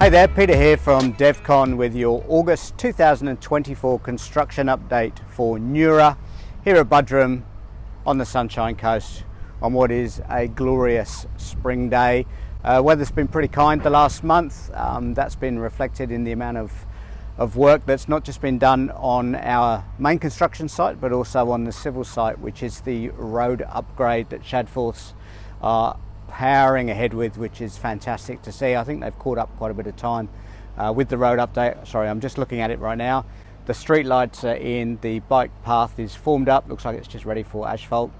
Hey there, Peter here from DevCon with your August 2024 construction update for Nura here at Budrum on the Sunshine Coast on what is a glorious spring day. Weather's been pretty kind the last month. That's been reflected in the amount of work that's not just been done on our main construction site but also on the civil site, which is the road upgrade that Shadforths are powering ahead with, which is fantastic to see. I think they've caught up quite a bit of time with the road update. Sorry, I'm just looking at it right now. The street lights are in, the bike path is formed up, looks like it's just ready for asphalt.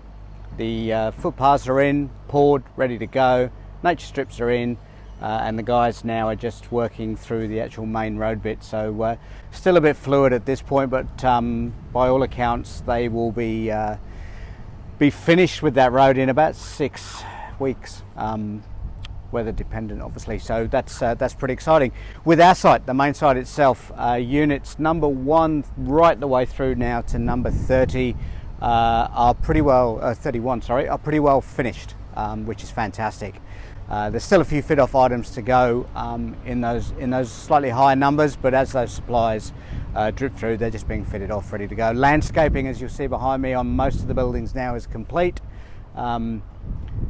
The footpaths are in, poured, ready to go. Nature strips are in, and the guys now are just working through the actual main road bit. So still a bit fluid at this point, but by all accounts they will be finished with that road in about 6 weeks, weather dependent obviously, so that's pretty exciting. With our site, the main site itself, units number 1 right the way through now to number 30 are pretty well 31, sorry, are pretty well finished, which is fantastic. There's still a few fit off items to go in those slightly higher numbers, but as those supplies drip through, they're just being fitted off, ready to go. Landscaping, as you'll see behind me, on most of the buildings now is complete.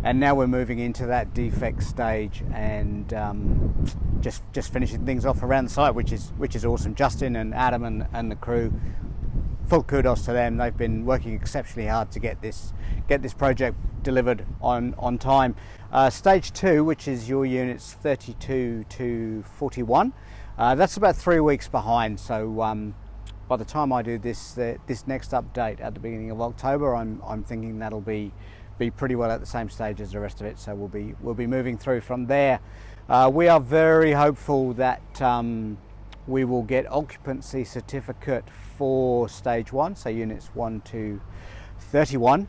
And now we're moving into that defect stage and just finishing things off around the site, which is awesome. Justin and Adam and the crew, full kudos to them. They've been working exceptionally hard to get this project delivered on time. Stage 2, which is your units 32 to 41, that's about 3 weeks behind. So by the time I do this next update at the beginning of October, I'm thinking that'll be pretty well at the same stage as the rest of it. So we'll be moving through from there. We are very hopeful that we will get occupancy certificate for stage 1, so units 1 to 31.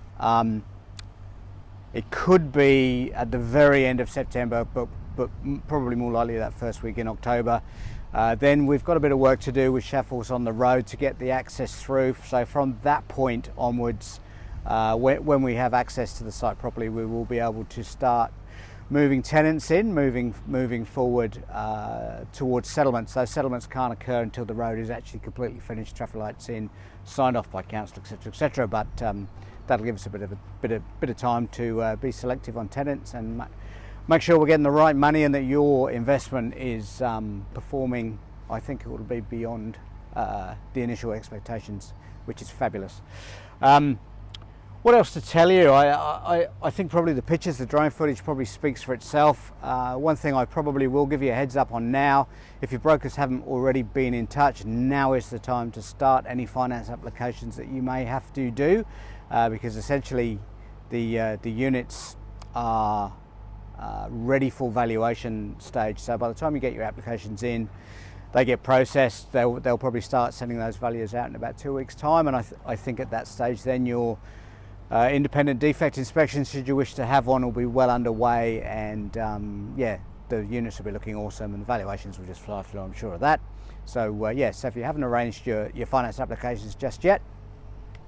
It could be at the very end of September, but probably more likely that first week in October. Then we've got a bit of work to do with Shadforths on the road to get the access through. So from that point onwards, when we have access to the site properly, we will be able to start moving tenants in, moving forward towards settlements. Those settlements can't occur until the road is actually completely finished, traffic lights in, signed off by council, etc., etc. But that'll give us a bit of time to be selective on tenants and make sure we're getting the right money and that your investment is performing. I think it will be beyond the initial expectations, which is fabulous. What else to tell you? I think probably the pictures, the drone footage probably speaks for itself. One thing I probably will give you a heads up on now, if your brokers haven't already been in touch, now is the time to start any finance applications that you may have to do, because essentially the units are ready for valuation stage. So by the time you get your applications in, they get processed, they'll probably start sending those values out in about 2 weeks' time, and I think at that stage then your independent defect inspection, should you wish to have one, will be well underway, and yeah, the units will be looking awesome and the valuations will just fly through, I'm sure of that. So yeah, so if you haven't arranged your finance applications just yet,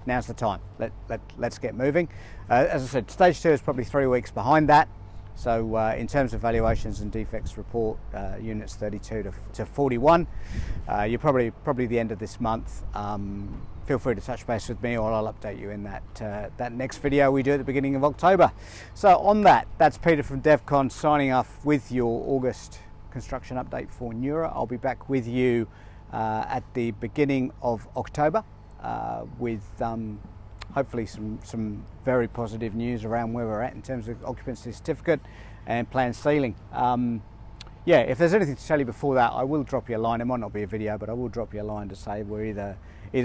now's the time. Let's get moving. As I said, stage 2 is probably 3 weeks behind that. So in terms of valuations and defects report, units 32 to 41, you're probably the end of this month. Feel free to touch base with me, or I'll update you in that next video we do at the beginning of October. So on that's Peter from DevCon signing off with your August construction update for Nura. I'll be back with you at the beginning of October with hopefully some very positive news around where we're at in terms of occupancy certificate and planned ceiling. Yeah, if there's anything to tell you before that, I will drop you a line. It might not be a video, but I will drop you a line to say we're either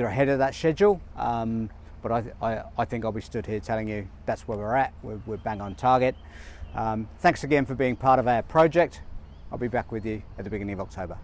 ahead of that schedule, but I think I'll be stood here telling you that's where we're at. We're bang on target. Thanks again for being part of our project. I'll be back with you at the beginning of October.